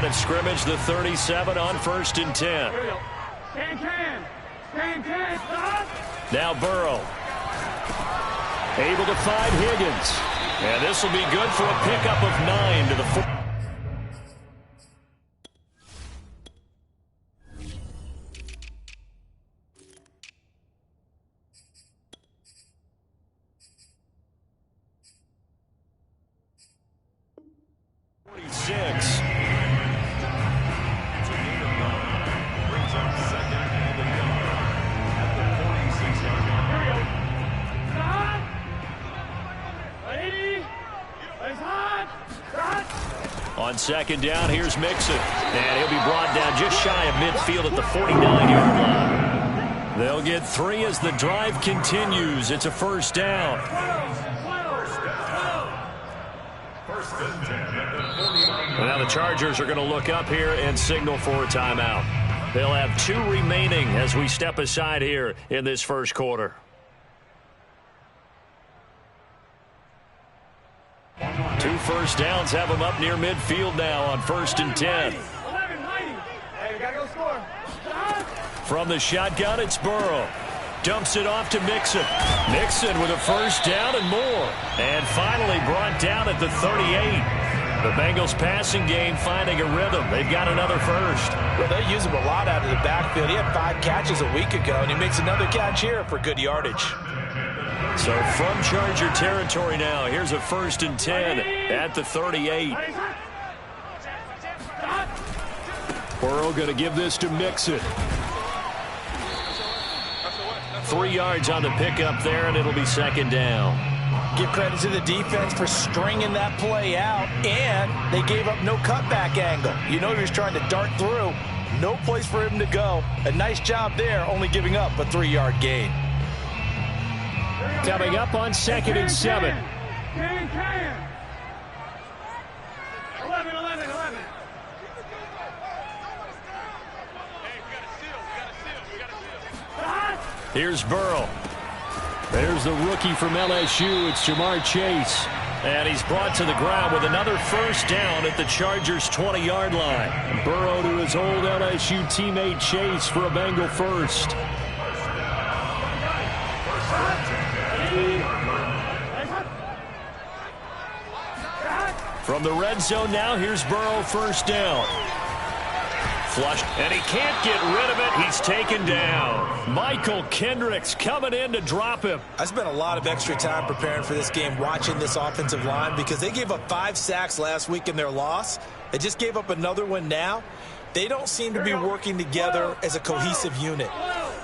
of scrimmage, the 37 on 1st and 10. Now Burrow. Able to find Higgins. And this will be good for a pickup of 9 to the 4. On 2nd down, here's Mixon. And he'll be brought down just shy of midfield at the 49-yard line. They'll get 3 as the drive continues. It's a 1st down. Now the Chargers are going to look up here and signal for a timeout. They'll have 2 remaining as we step aside here in this first quarter. 2 first downs have them up near midfield now on 1st and 10. From the shotgun, it's Burrow. Dumps it off to Mixon. Mixon with a 1st down and more. And finally brought down at the 38. The Bengals passing game finding a rhythm. They've got another 1st. Well, they use him a lot out of the backfield. He had 5 catches a week ago, and he makes another catch here for good yardage. So from Charger territory now, here's a 1st and 10 at the 38. Burrow going to give this to Mixon. 3 yards on the pickup there, and it'll be 2nd down. Give credit to the defense for stringing that play out, and they gave up no cutback angle. You know he was trying to dart through. No place for him to go. A nice job there, only giving up a 3-yard gain. Coming up on 2nd and 7. 11. Here's Burrow. There's the rookie from LSU. It's Jamar Chase. And he's brought to the ground with another 1st down at the Chargers' 20-yard line. Burrow to his old LSU teammate Chase for a Bengal 1st. From the red zone now, here's Burrow 1st down. Flushed, and he can't get rid of it. He's taken down. Michael Kendricks coming in to drop him. I spent a lot of extra time preparing for this game, watching this offensive line, because they gave up 5 sacks last week in their loss. They just gave up another one now. They don't seem to be working together as a cohesive unit.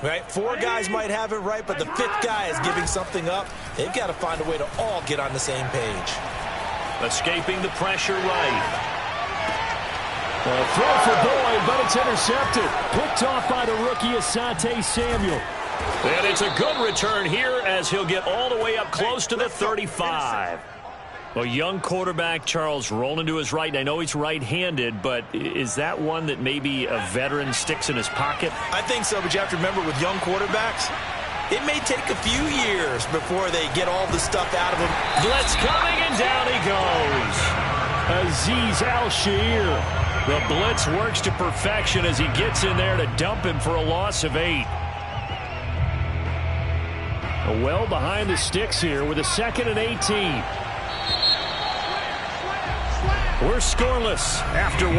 Right? 4 guys might have it right, but the 5th guy is giving something up. They've got to find a way to all get on the same page. Escaping the pressure right. A throw for Boyd, but it's intercepted. Picked off by the rookie Asante Samuel. And it's a good return here as he'll get all the way up close to the 35. A young quarterback, Charles, rolling to his right. And I know he's right-handed, but is that one that maybe a veteran sticks in his pocket? I think so, but you have to remember with young quarterbacks, it may take a few years before they get all the stuff out of them. Blitz coming, and down he goes. Azeez Al-Shaair. The blitz works to perfection as he gets in there to dump him for a loss of 8. Well behind the sticks here with a 2nd and 18. We're scoreless after 1.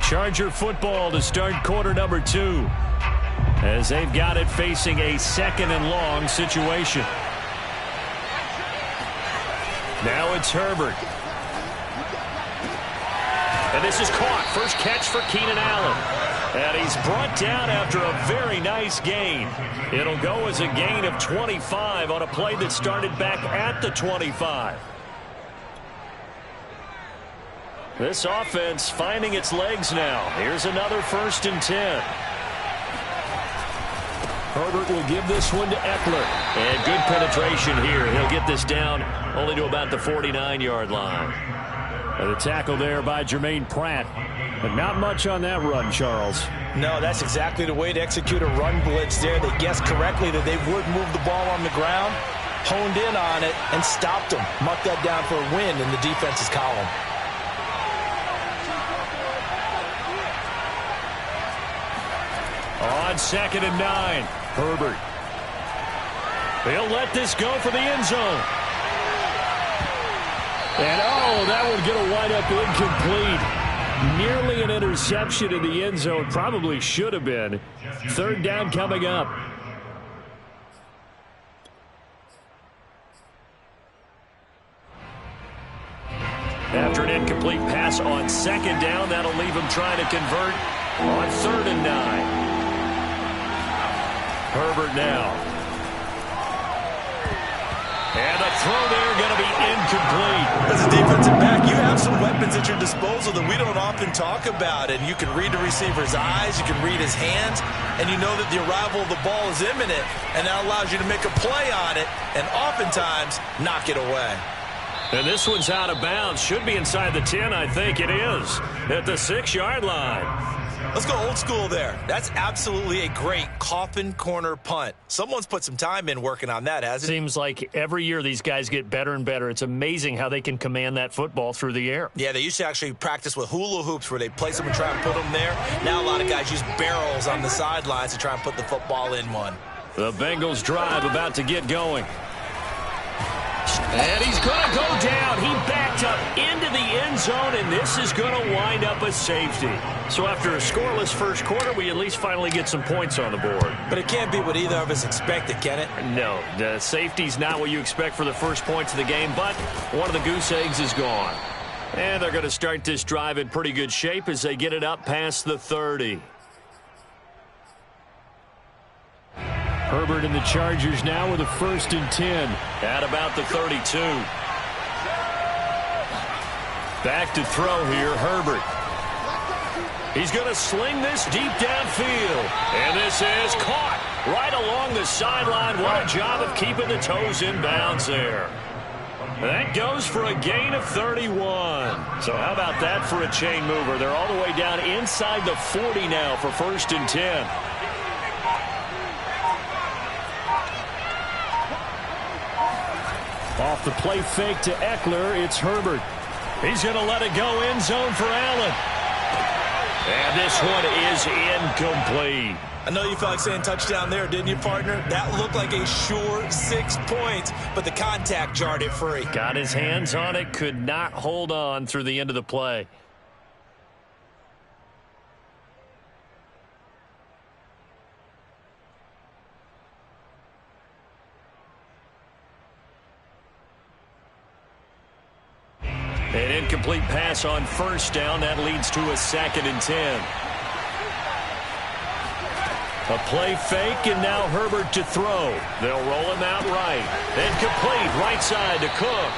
Charger football to start quarter number 2. As they've got it facing a 2nd and long situation. Now it's Herbert. And this is caught. First catch for Keenan Allen. And he's brought down after a very nice gain. It'll go as a gain of 25 on a play that started back at the 25. This offense finding its legs now. Here's another 1st and 10. Herbert will give this one to Eckler. And good penetration here. He'll get this down only to about the 49-yard line. And the tackle there by Jermaine Pratt. But not much on that run, Charles. No, that's exactly the way to execute a run blitz there. They guessed correctly that they would move the ball on the ground. honed in on it and stopped them. Mark that down for a win in the defense's column. On 2nd and 9, Herbert. He'll let this go for the end zone. And, that would get a wind up incomplete. Nearly an interception in the end zone. Probably should have been. 3rd down coming up. After an incomplete pass on 2nd down, that'll leave him trying to convert on 3rd and 9. Herbert now. And the throw there going to be incomplete. As a defensive back, you have some weapons at your disposal that we don't often talk about. And you can read the receiver's eyes, you can read his hands, and you know that the arrival of the ball is imminent, and that allows you to make a play on it and oftentimes knock it away. And this one's out of bounds. Should be inside the 10, I think it is, at the 6-yard line. Let's go old school there. That's absolutely a great coffin corner punt. Someone's put some time in working on that, hasn't it? Seems like every year these guys get better and better. It's amazing how they can command that football through the air. Yeah, they used to actually practice with hula hoops where they place them and try and put them there. Now a lot of guys use barrels on the sidelines to try and put the football in one. The Bengals drive about to get going. And he's going to go down. He backed up into the end zone, and this is going to wind up a safety. So after a scoreless first quarter, we at least finally get some points on the board. But it can't be what either of us expected, can it? No, the safety's not what you expect for the first points of the game, but one of the goose eggs is gone. And they're going to start this drive in pretty good shape as they get it up past the 30. Herbert and the Chargers now with a 1st and 10 at about the 32. Back to throw here, Herbert. He's going to sling this deep downfield. And this is caught right along the sideline. What a job of keeping the toes in bounds there. That goes for a gain of 31. So how about that for a chain mover? They're all the way down inside the 40 now for 1st and 10. Off the play fake to Eckler, it's Herbert. He's going to let it go end zone for Allen. And this one is incomplete. I know you felt like saying touchdown there, didn't you, partner? That looked like a sure 6 points, but the contact jarred it free. Got his hands on it, could not hold on through the end of the play. An incomplete pass on 1st down. That leads to a 2nd and 10. A play fake, and now Herbert to throw. They'll roll him out right. Incomplete, right side to Cook.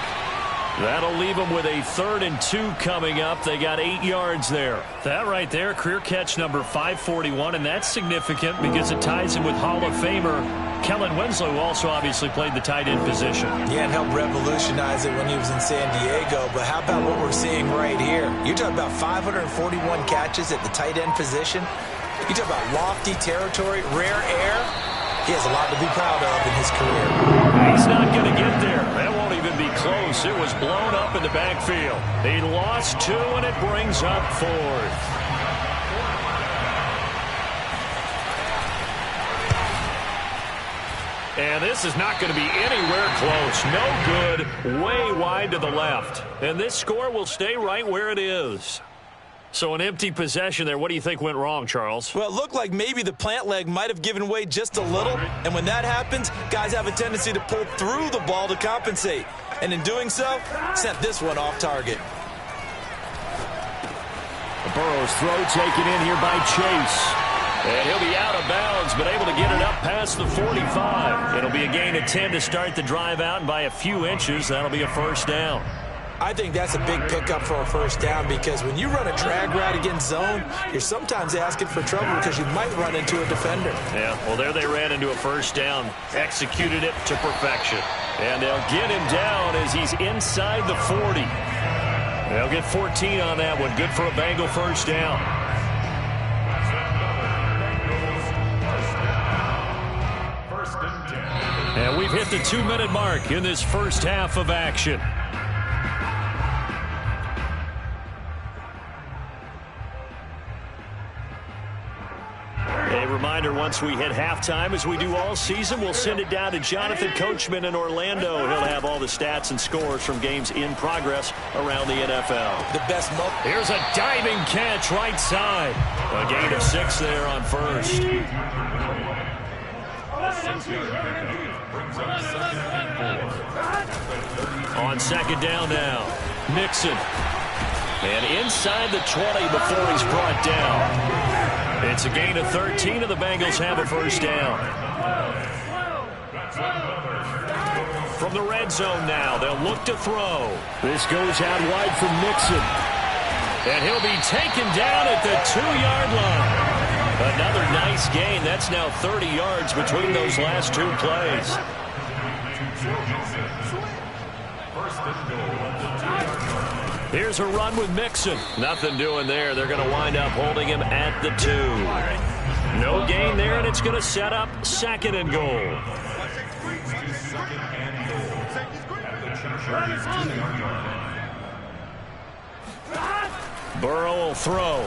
That'll leave them with a 3rd and 2 coming up. They got 8 yards there. That right there, career catch number 541, and that's significant because it ties him with Hall of Famer Kellen Winslow, who also obviously played the tight end position. Yeah, and helped revolutionize it when he was in San Diego. But how about what we're seeing right here? You're talking about 541 catches at the tight end position. You talk about lofty territory, rare air. He has a lot to be proud of in his career. He's not going to get there. That won't even be close. It was blown up in the backfield. He lost 2, and it brings up 4th. And this is not going to be anywhere close. No good. Way wide to the left. And this score will stay right where it is. So an empty possession there. What do you think went wrong, Charles? Well, it looked like maybe the plant leg might have given way just a little. And when that happens, guys have a tendency to pull through the ball to compensate. And in doing so, sent this one off target. Burrow's throw taken in here by Chase. And he'll be out of bounds, but able to get it up past the 45. It'll be a gain of 10 to start the drive out, and by a few inches, that'll be a 1st down. I think that's a big pickup for a 1st down because when you run a drag route against zone, you're sometimes asking for trouble because you might run into a defender. Yeah, well, there they ran into a 1st down, executed it to perfection. And they'll get him down as he's inside the 40. They'll get 14 on that one. Good for a Bengal 1st down. And we've hit the 2-minute mark in this first half of action. A reminder, once we hit halftime, as we do all season, we'll send it down to Jonathan Coachman in Orlando. He'll have all the stats and scores from games in progress around the NFL. The best moment. Here's a diving catch right side. A gain of 6 there on first. On second down now, Mixon. And inside the 20 before he's brought down. It's a gain of 13, and the Bengals have a first down. From the red zone now, they'll look to throw. This goes out wide from Mixon. And he'll be taken down at the 2-yard line. Another nice gain. That's now 30 yards between those last 2 plays. Here's a run with Mixon. Nothing doing there. They're going to wind up holding him at the 2. No gain there, and it's going to set up 2nd and goal. Burrow will throw.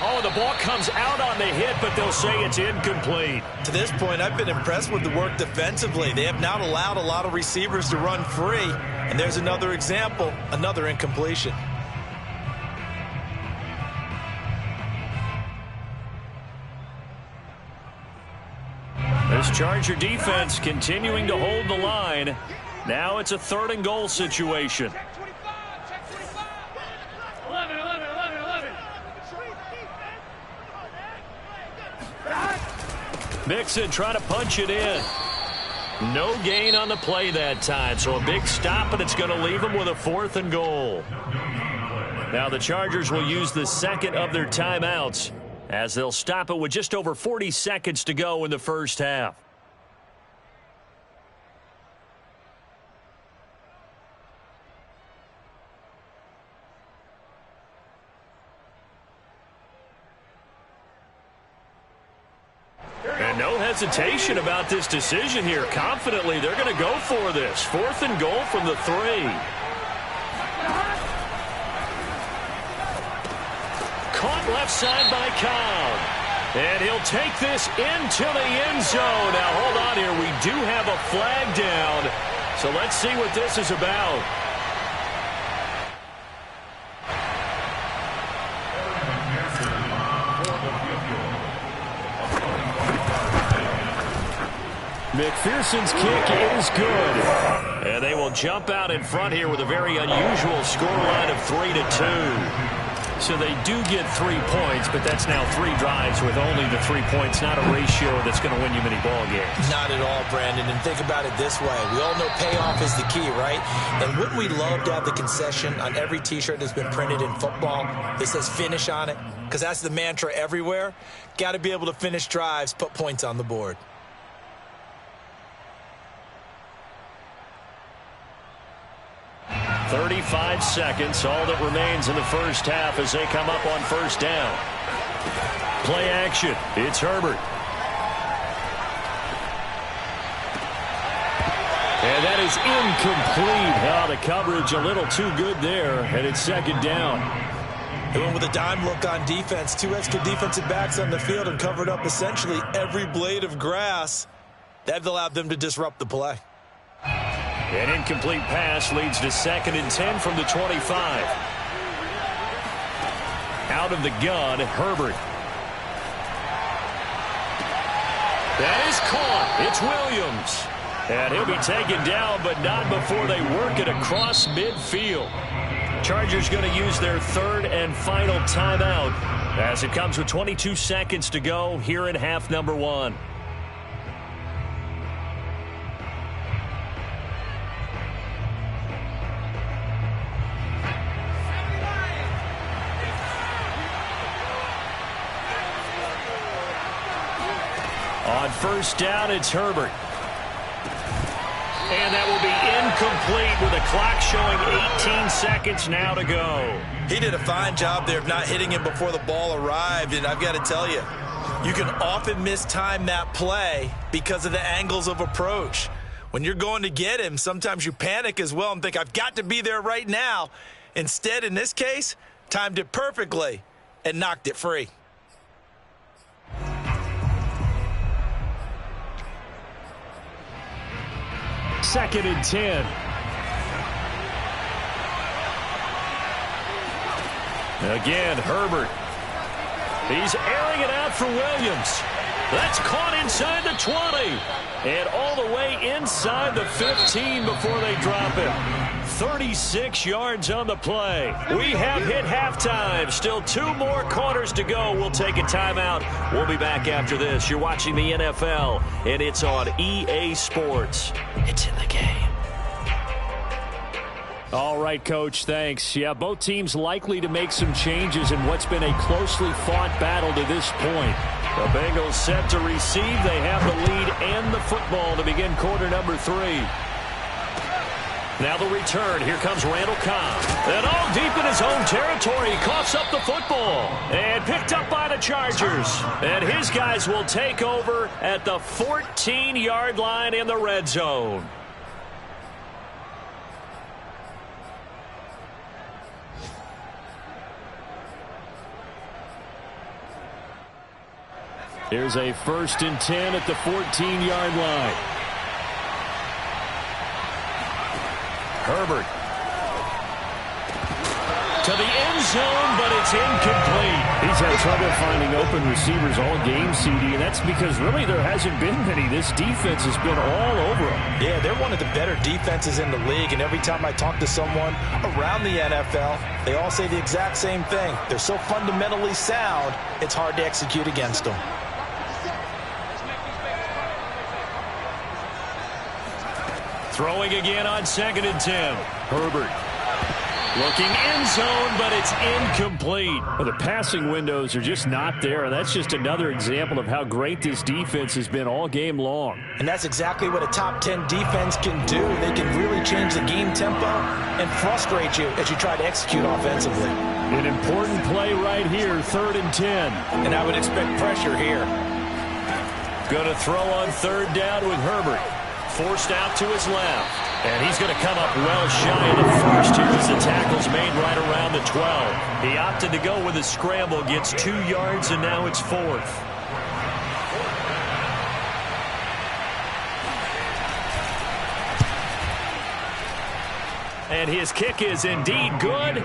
Oh, the ball comes out on the hit, but they'll say it's incomplete. To this point, I've been impressed with the work defensively. They have not allowed a lot of receivers to run free. And there's another example, another incompletion. This Charger defense continuing to hold the line. Now it's a 3rd and goal situation. Mixon trying to punch it in. No gain on the play that time, so a big stop, and it's going to leave them with a 4th and goal. Now the Chargers will use the 2nd of their timeouts as they'll stop it with just over 40 seconds to go in the first half. And no hesitation about this decision here. Confidently, they're going to go for this. 4th and goal from the 3. Caught left side by Cobb. And he'll take this into the end zone. Now, hold on here. We do have a flag down. So let's see what this is about. McPherson's kick is good. And they will jump out in front here with a very unusual scoreline of 3-2. So they do get 3 points, but that's now 3 drives with only the 3 points, not a ratio that's going to win you many ball games. Not at all, Brandon. And think about it this way. We all know payoff is the key, right? And wouldn't we love to have the concession on every T-shirt that's been printed in football that says finish on it? Because that's the mantra everywhere. Got to be able to finish drives, put points on the board. 35 seconds, all that remains in the first half as they come up on first down. Play action. It's Herbert. And that is incomplete. Oh, the coverage a little too good there, and it's 2nd down. They went with a dime look on defense. 2 extra defensive backs on the field and covered up essentially every blade of grass. That allowed them to disrupt the play. An incomplete pass leads to 2nd and 10 from the 25. Out of the gun, Herbert. That is caught. It's Williams. And he'll be taken down, but not before they work it across midfield. Chargers going to use their 3rd and final timeout as it comes with 22 seconds to go here in half number 1. On first down, it's Herbert. And that will be incomplete with the clock showing 18 seconds now to go. He did a fine job there of not hitting him before the ball arrived, and I've got to tell you, You can often mistime that play because of the angles of approach. When you're going to get him, sometimes you panic as well and think, I've got to be there right now. Instead, in this case, timed it perfectly and knocked it free. Second and 10. Again, Herbert. He's airing it out for Williams. That's caught inside the 20. And all the way inside the 15 before they drop him. 36 yards on the play. We have hit halftime. Still 2 more quarters to go. We'll take a timeout. We'll be back after this. You're watching the NFL, and it's on EA Sports. It's in the game. All right, Coach, thanks. Yeah, both teams likely to make some changes in what's been a closely fought battle to this point. The Bengals set to receive. They have the lead and the football to begin quarter number 3. Now the return. Here comes Randall Cobb. And all deep in his own territory. Coughs up the football. And picked up by the Chargers. And his guys will take over at the 14-yard line in the red zone. Here's a 1st and 10 at the 14-yard line. Herbert. To the end zone, but it's incomplete. He's had trouble finding open receivers all game, CD, and that's because really there hasn't been many. This defense has been all over them. Yeah, they're one of the better defenses in the league, and every time I talk to someone around the NFL, they all say the exact same thing. They're so fundamentally sound, it's hard to execute against them. Throwing again on 2nd and 10. Herbert. Looking end zone, but it's incomplete. Well, the passing windows are just not there, and that's just another example of how great this defense has been all game long. And that's exactly what a top 10 defense can do. They can really change the game tempo and frustrate you as you try to execute offensively. An important play right here, 3rd and 10. And I would expect pressure here. Going to throw on 3rd down with Herbert. Forced out to his left. And he's going to come up well shy of the first here as the tackle's made right around the 12. He opted to go with a scramble, gets 2 yards, and now it's 4th. And his kick is indeed good.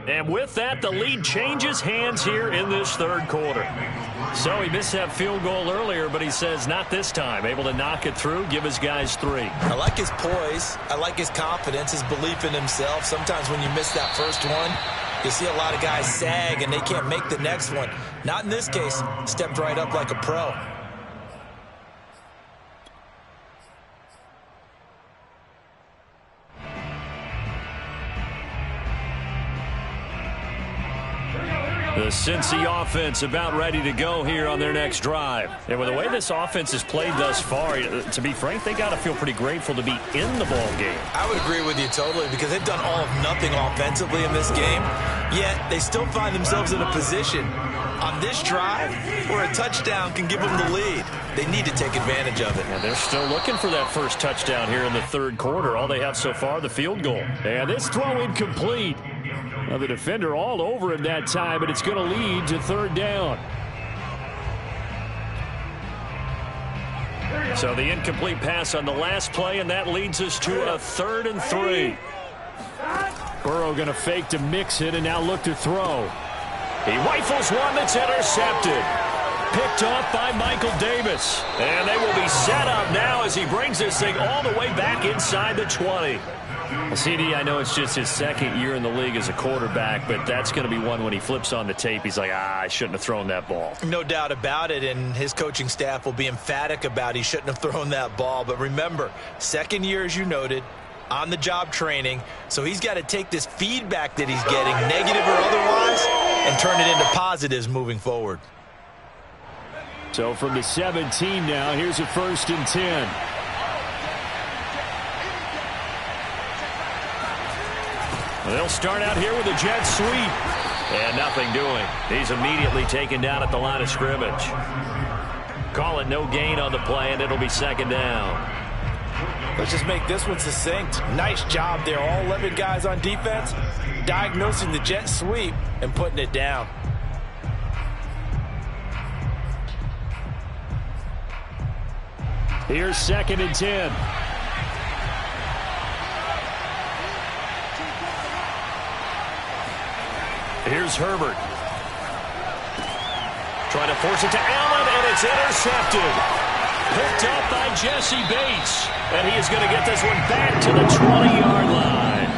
And with that, the lead changes hands here in this 3rd quarter. So he missed that field goal earlier, but he says not this time. Able to knock it through, give his guys 3. I like his poise. I like his confidence, his belief in himself. Sometimes when you miss that first one, you see a lot of guys sag and they can't make the next one. Not in this case. Stepped right up like a pro. The Cincy offense about ready to go here on their next drive. And with the way this offense has played thus far, to be frank, they got to feel pretty grateful to be in the ball game. I would agree with you totally because they've done all of nothing offensively in this game, yet they still find themselves in a position on this drive where a touchdown can give them the lead. They need to take advantage of it. And they're still looking for that first touchdown here in the 3rd quarter. All they have so far, the field goal. And this throw incomplete. Now the defender all over him that time, but it's going to lead to 3rd down. So the incomplete pass on the last play, and that leads us to a 3rd and 3. Burrow going to fake to mix it and now look to throw. He rifles one that's intercepted. Picked off by Michael Davis. And they will be set up now as he brings this thing all the way back inside the 20. Well, CD, I know it's just his 2nd year in the league as a quarterback, but that's going to be one when he flips on the tape. He's like, I shouldn't have thrown that ball. No doubt about it, and his coaching staff will be emphatic about he shouldn't have thrown that ball. But remember, 2nd year, as you noted, on-the-job training, so he's got to take this feedback that he's getting, negative or otherwise, and turn it into positives moving forward. So from the 17 now, here's a 1st and 10. They'll start out here with a jet sweep. And nothing doing. He's immediately taken down at the line of scrimmage. Call it no gain on the play, and it'll be second down. Let's just make this one succinct. Nice job there. All 11 guys on defense diagnosing the jet sweep and putting it down. Here's 2nd and 10. Here's Herbert. Trying to force it to Allen, and it's intercepted. Picked up by Jesse Bates. And he is going to get this one back to the 20-yard line.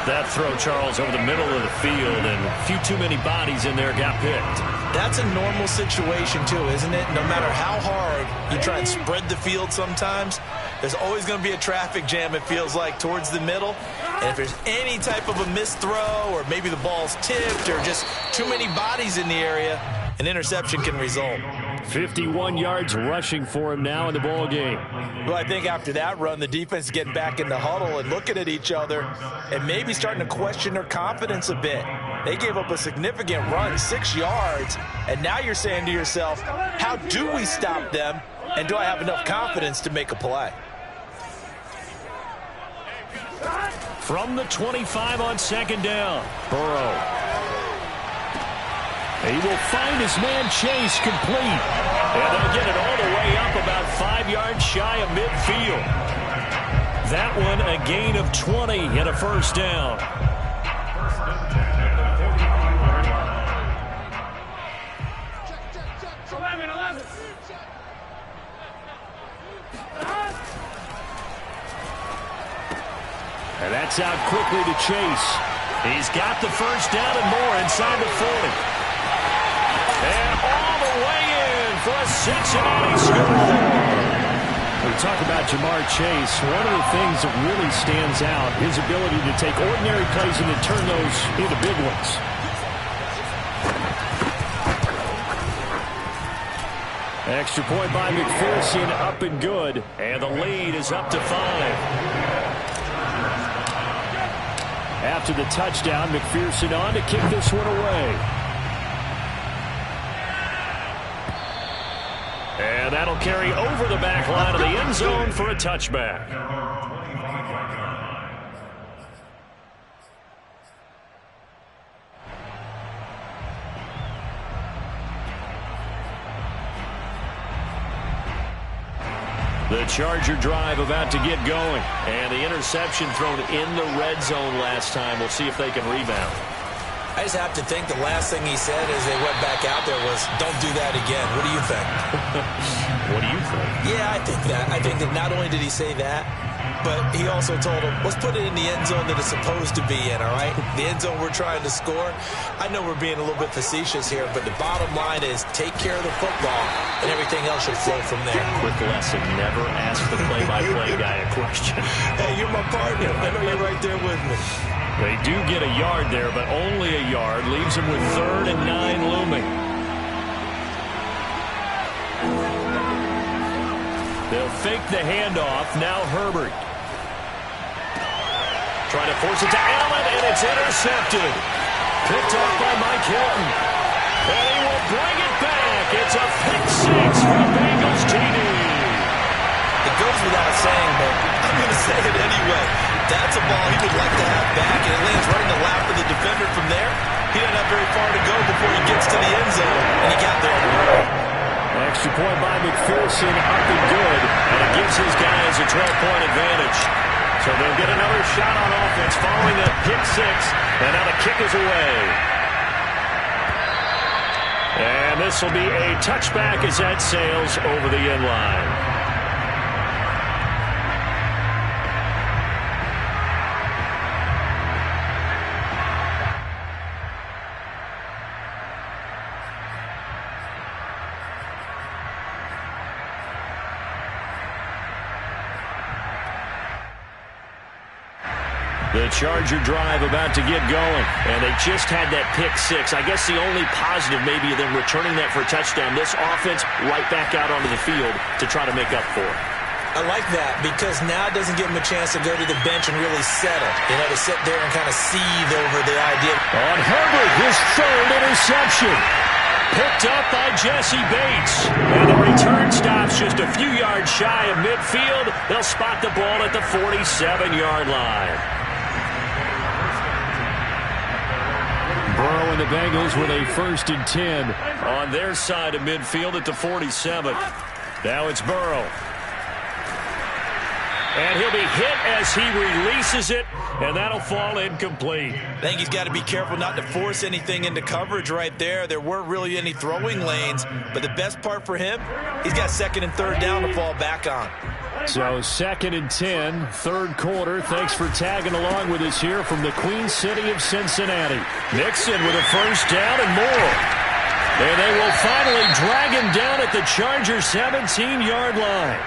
That throw, Charles, over the middle of the field, and a few too many bodies in there got picked. That's a normal situation, too, isn't it? No matter how hard you try and spread the field sometimes, there's always going to be a traffic jam, it feels like, towards the middle. And if there's any type of a missed throw, or maybe the ball's tipped, or just too many bodies in the area, an interception can result. 51 yards rushing for him now in the ball game. Well, I think after that run, the defense is getting back in the huddle and looking at each other and maybe starting to question their confidence a bit. They gave up a significant run, 6 yards, and now you're saying to yourself, how do we stop them, and do I have enough confidence to make a play? From the 25 on 2nd down, Burrow. He will find his man Chase complete. And they'll get it all the way up about 5 yards shy of midfield. That one a gain of 20 and a first down. And that's out quickly to Chase. He's got the first down and more inside the 40. And all the way in for a Cincinnati score. We talk about Jamar Chase. One of the things that really stands out, his ability to take ordinary plays and to turn those into big ones. Extra point by McPherson, up and good. And the lead is up to 5. After the touchdown, McPherson on to kick this one away. And that'll carry over the back line of the end zone for a touchback. The Charger drive about to get going. And the interception thrown in the red zone last time. We'll see if they can rebound. I just have to think the last thing he said as they went back out there was, don't do that again. What do you think? What do you think? Yeah, I think that. I think that not only did he say that, but he also told him, let's put it in the end zone that it's supposed to be in, all right? The end zone we're trying to score. I know we're being a little bit facetious here, but the bottom line is take care of the football, and everything else should flow from there. Quick lesson, never ask the play-by-play guy a question. Hey, you're my partner. I know you're right there with me. They do get a yard there, but only a yard. Leaves them with 3rd and 9 looming. They'll fake the handoff. Now Herbert. Trying to force it to Allen, and it's intercepted. Picked off by Mike Hilton. And he will bring it back. It's a pick 6 for the Bengals TD. It goes without saying, but I'm going to say it anyway. That's a ball he would like to have back, and it lands right in the lap of the defender from there. He doesn't have very far to go before he gets to the end zone, and he got there. Extra point by McPherson, up and good, and it gives his guys a 12-point advantage. So they'll get another shot on offense following that pick 6, and now the kick is away. And this will be a touchback as that sails over the end line. The Charger drive about to get going, and they just had that pick 6. I guess the only positive maybe of them returning that for a touchdown. This offense right back out onto the field to try to make up for it. I like that because now it doesn't give him a chance to go to the bench and really settle. To sit there and kind of seethe over the idea. On Herbert, his third interception. Picked up by Jesse Bates. And the return stops just a few yards shy of midfield. They'll spot the ball at the 47-yard line. Burrow and the Bengals with a 1st and 10 on their side of midfield at the 47. Now it's Burrow. And he'll be hit as he releases it, and that'll fall incomplete. I think he's got to be careful not to force anything into coverage right there. There weren't really any throwing lanes, but the best part for him, he's got 2nd and 3rd down to fall back on. So 2nd and 10, 3rd quarter. Thanks for tagging along with us here from the Queen City of Cincinnati. Mixon with a 1st down and more. And they will finally drag him down at the Chargers' 17-yard line.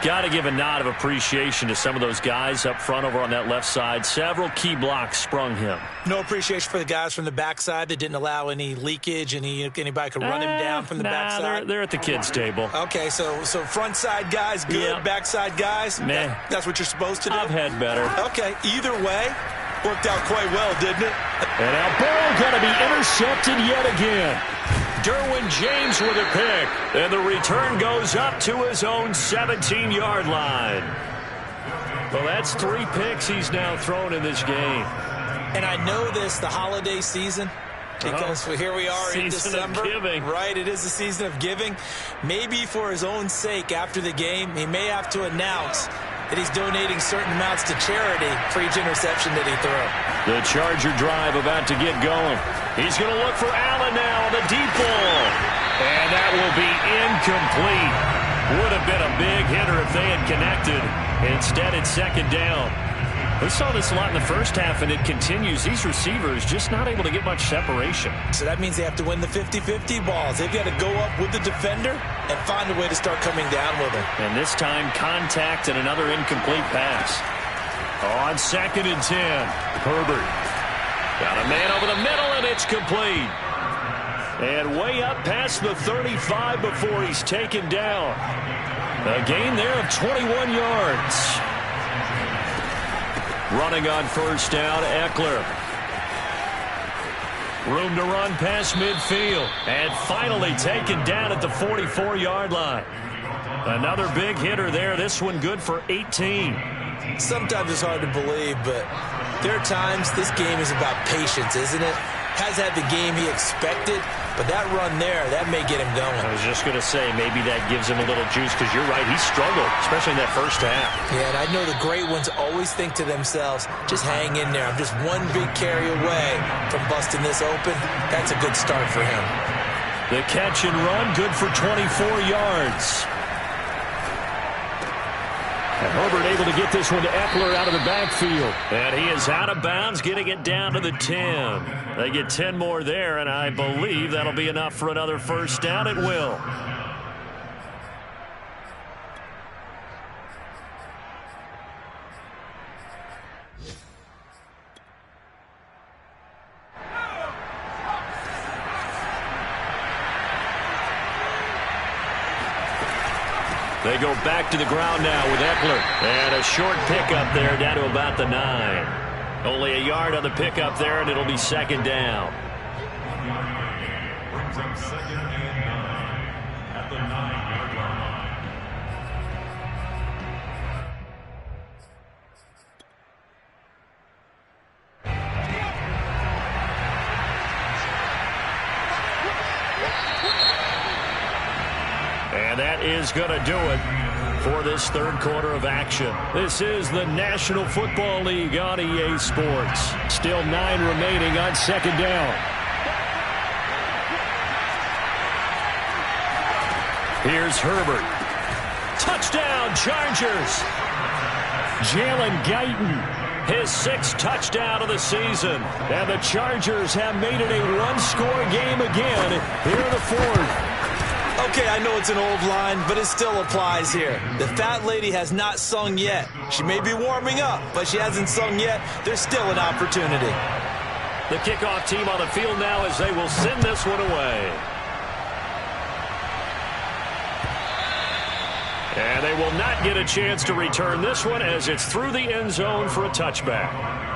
Got to give a nod of appreciation to some of those guys up front over on that left side. Several key blocks sprung him. No appreciation for the guys from the backside that didn't allow any leakage, and anybody could run him down from the backside. They're at the kids' table. Okay, so front side guys good, yep. Backside guys, that's what you're supposed to do? I've had better. Okay, either way, worked out quite well, didn't it? And now Burrow going to be intercepted yet again. Derwin James with a pick, and the return goes up to his own 17-yard line. Well, that's 3 picks he's now thrown in this game. And I know this, the holiday season, because here we are in December. Of giving. Right, it is the season of giving. Maybe for his own sake after the game, he may have to announce that he's donating certain amounts to charity for each interception that he threw. The Charger drive about to get going. He's going to look for Allen now on the deep ball. And that will be incomplete. Would have been a big hitter if they had connected. Instead, it's 2nd down. We saw this a lot in the first half, and it continues. These receivers just not able to get much separation. So that means they have to win the 50-50 balls. They've got to go up with the defender and find a way to start coming down with him. And this time, contact and another incomplete pass. On 2nd and 10, Herbert. Got a man over the middle, and it's complete. And way up past the 35 before he's taken down. A gain there of 21 yards. Running on 1st down, Eckler. Room to run past midfield. And finally taken down at the 44-yard line. Another big hitter there. This one good for 18. Sometimes it's hard to believe, but there are times this game is about patience, isn't it? Has had the game he expected, but that run there, that may get him going. I was just going to say, maybe that gives him a little juice, because you're right, he struggled, especially in that first half. Yeah, and I know the great ones always think to themselves, just hang in there. I'm just one big carry away from busting this open. That's a good start for him. The catch and run, good for 24 yards. And Herbert able to get this one to Eckler out of the backfield. And he is out of bounds, getting it down to the 10. They get 10 more there, and I believe that'll be enough for another 1st down. It will. They go back to the ground now with Eckler. And a short pickup there down to about the 9. Only a yard on the pickup there, and it'll be 2nd down. Brings up 2nd and 9 at the 9-yard line. And that is going to do it for this 3rd quarter of action. This is the National Football League on EA Sports. Still 9 remaining on 2nd down. Here's Herbert. Touchdown, Chargers. Jalen Guyton, his 6th touchdown of the season. And the Chargers have made it a one-score game again here in the 4th. Okay, I know it's an old line, but it still applies here. The fat lady has not sung yet. She may be warming up, but she hasn't sung yet. There's still an opportunity. The kickoff team on the field now as they will send this one away. And they will not get a chance to return this one as it's through the end zone for a touchback.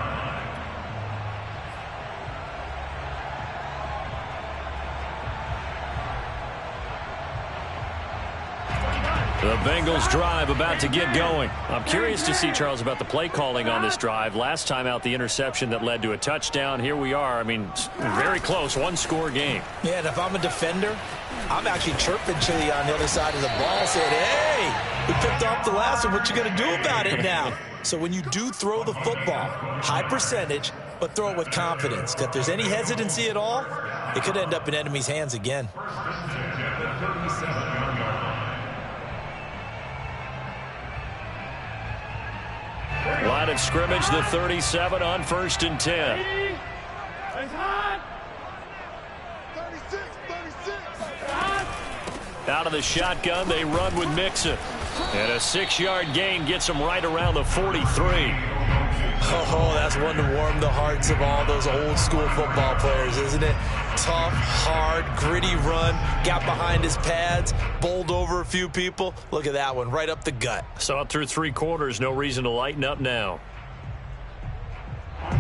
The Bengals drive about to get going. I'm curious to see, Charles, about the play calling on this drive. Last time out, the interception that led to a touchdown. Here we are. I mean, very close, one-score game. Yeah, and if I'm a defender, I'm actually chirping Chili on the other side of the ball, saying, hey, we picked off the last one. What you going to do about it now? So when you do throw the football, high percentage, but throw it with confidence. Because if there's any hesitancy at all, it could end up in enemy's hands again. Line of scrimmage, the 37 on 1st and 10. Out of the shotgun, they run with Mixon. And a 6-yard gain gets them right around the 43. Oh, that's one to warm the hearts of all those old school football players, isn't it? Tough, hard, gritty run, got behind his pads, bowled over a few people. Look at that one, right up the gut. Saw it through 3 quarters, no reason to lighten up now.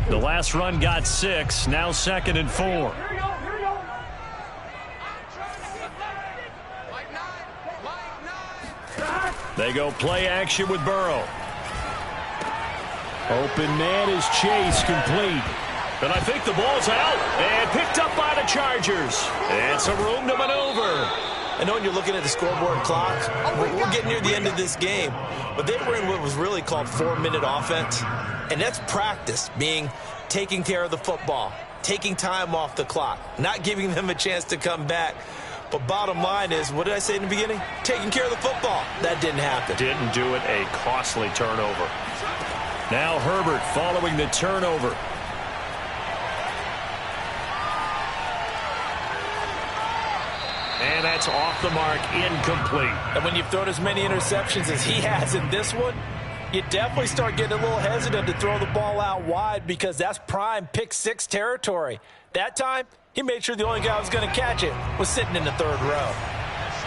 The last run got 6, now 2nd and 4. They go play action with Burrow. Open man is Chase, complete. And I think the ball's out and picked up by the Chargers. And some room to maneuver. I know when you're looking at the scoreboard clock, we're getting near the end of this game. But they were in what was really called 4-minute offense. And that's practice, meaning taking care of the football, taking time off the clock, not giving them a chance to come back. But bottom line is, what did I say in the beginning? Taking care of the football. That didn't happen. Didn't do it. A costly turnover. Now Herbert following the turnover. And that's off the mark, incomplete. And when you've thrown as many interceptions as he has in this one, you definitely start getting a little hesitant to throw the ball out wide because that's prime pick 6 territory. That time, he made sure the only guy who was going to catch it was sitting in the 3rd row.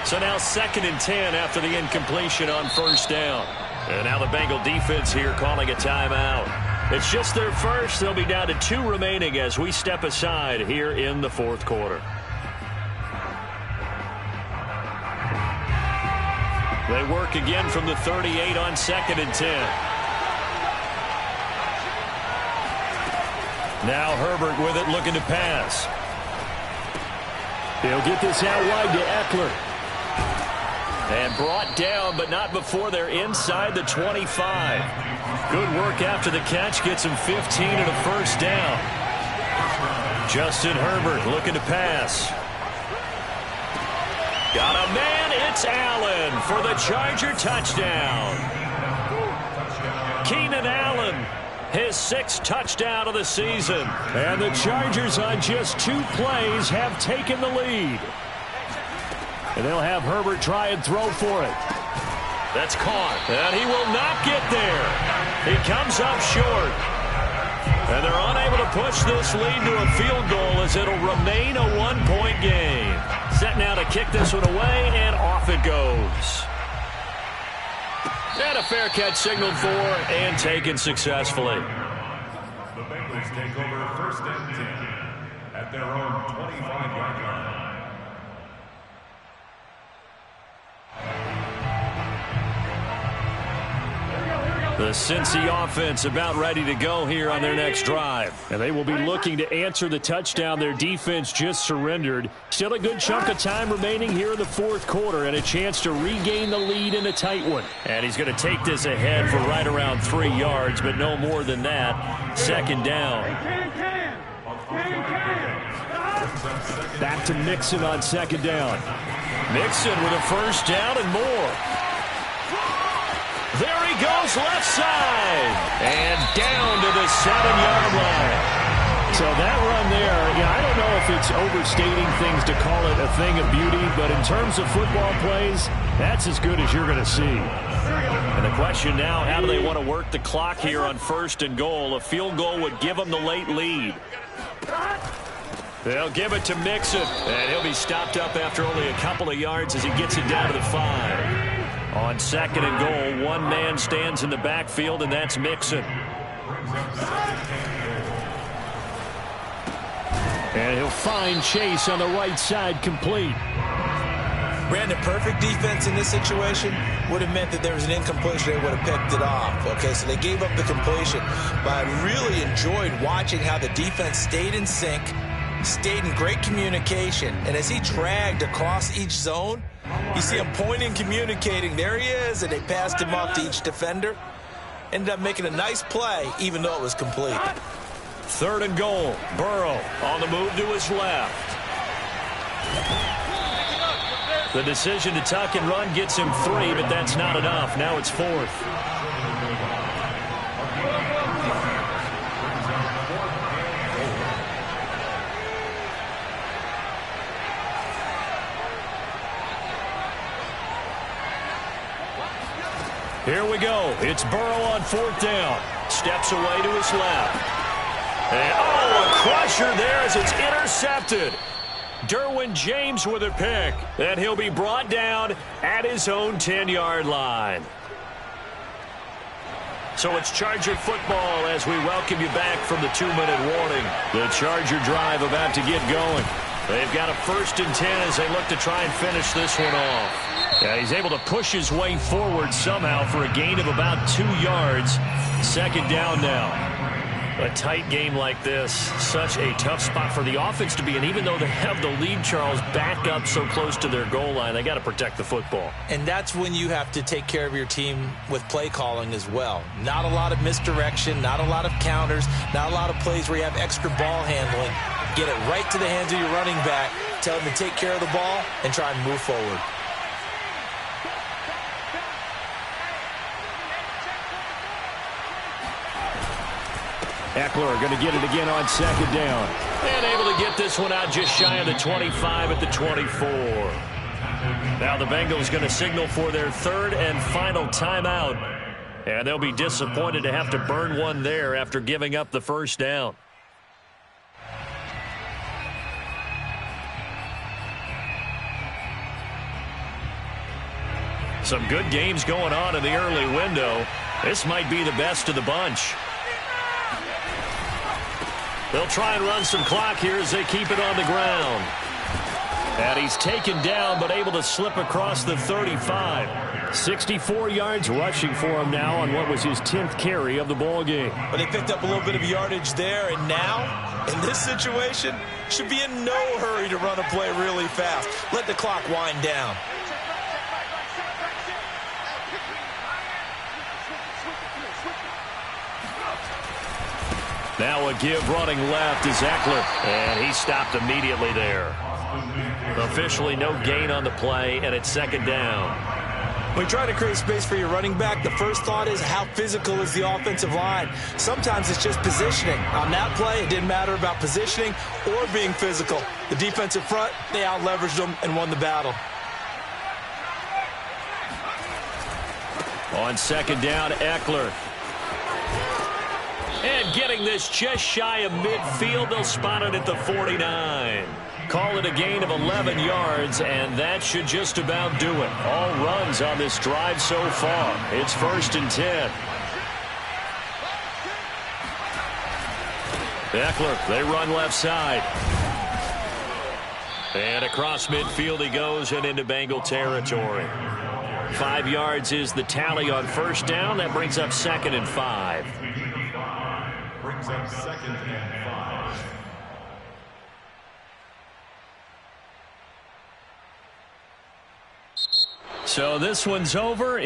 So now 2nd and 10 after the incompletion on 1st down. And now the Bengal defense here calling a timeout. It's just their first. They'll be down to 2 remaining as we step aside here in the 4th quarter. They work again from the 38 on 2nd and 10. Now Herbert with it, looking to pass. He'll get this out wide to Eckler. And brought down, but not before they're inside the 25. Good work after the catch. Gets him 15 and a 1st down. Justin Herbert looking to pass. Got a man. It's Allen for the Charger touchdown. Keenan Allen, his 6th touchdown of the season. And the Chargers on just 2 plays have taken the lead. And they'll have Herbert try and throw for it. That's caught. And he will not get there. He comes up short. And they're unable to push this lead to a field goal as it'll remain a 1-point game. Set now to kick this one away, and off it goes. And a fair catch signaled for and taken successfully. The Bengals take over 1st and 10 at their own 25-yard line. The Cincy offense about ready to go here on their next drive. And they will be looking to answer the touchdown their defense just surrendered. Still a good chunk of time remaining here in the 4th quarter and a chance to regain the lead in a tight one. And he's going to take this ahead for right around 3 yards, but no more than that. 2nd down. Back to Mixon on 2nd down. Mixon with a 1st down and more. There he goes, left side. And down to the 7-yard line. So that run there, I don't know if it's overstating things to call it a thing of beauty, but in terms of football plays, that's as good as you're going to see. And the question now, how do they want to work the clock here on 1st and goal? A field goal would give them the late lead. They'll give it to Mixon, and he'll be stopped up after only a couple of yards as he gets it down to the 5. On 2nd and goal, one man stands in the backfield, and that's Mixon. And he'll find Chase on the right side, complete. Brandon, perfect defense in this situation would have meant that there was an incompletion. They would have picked it off. Okay, so they gave up the completion. But I really enjoyed watching how the defense stayed in sync, stayed in great communication. And as he dragged across each zone, you see him pointing, communicating. There he is, and they passed him off to each defender. Ended up making a nice play, even though it was complete. 3rd and goal. Burrow on the move to his left. The decision to tuck and run gets him 3, but that's not enough. Now it's 4th. Here we go. It's Burrow on 4th down. Steps away to his left. And, oh, a crusher there as it's intercepted. Derwin James with a pick. And he'll be brought down at his own 10-yard line. So it's Charger football as we welcome you back from the 2-minute warning. The Charger drive about to get going. They've got a 1st and 10 as they look to try and finish this one off. Yeah, he's able to push his way forward somehow for a gain of about 2 yards. 2nd down now. A tight game like this, such a tough spot for the offense to be in. Even though they have the lead, Charles, back up so close to their goal line, they got to protect the football. And that's when you have to take care of your team with play calling as well. Not a lot of misdirection, not a lot of counters, not a lot of plays where you have extra ball handling. Get it right to the hands of your running back, tell him to take care of the ball, and try and move forward. Eckler going to get it again on 2nd down. And able to get this one out just shy of the 25 at the 24. Now the Bengals going to signal for their 3rd and final timeout. And they'll be disappointed to have to burn one there after giving up the 1st down. Some good games going on in the early window. This might be the best of the bunch. They'll try and run some clock here as they keep it on the ground. And he's taken down but able to slip across the 35. 64 yards rushing for him now on what was his 10th carry of the ball game. But they picked up a little bit of yardage there, and now, in this situation, should be in no hurry to run a play really fast. Let the clock wind down. Now a give running left is Eckler, and he stopped immediately there. Officially no gain on the play, and it's 2nd down. When you try to create space for your running back, the first thought is how physical is the offensive line. Sometimes it's just positioning. On that play, it didn't matter about positioning or being physical. The defensive front, they out-leveraged them and won the battle. On 2nd down, Eckler. And getting this just shy of midfield, they'll spot it at the 49. Call it a gain of 11 yards, and that should just about do it. All runs on this drive so far. It's 1st and 10. Eckler, they run left side. And across midfield he goes and into Bengal territory. 5 yards is the tally on 1st down. That brings up 2nd and 5. Brings up 2nd and 5. So this one's over.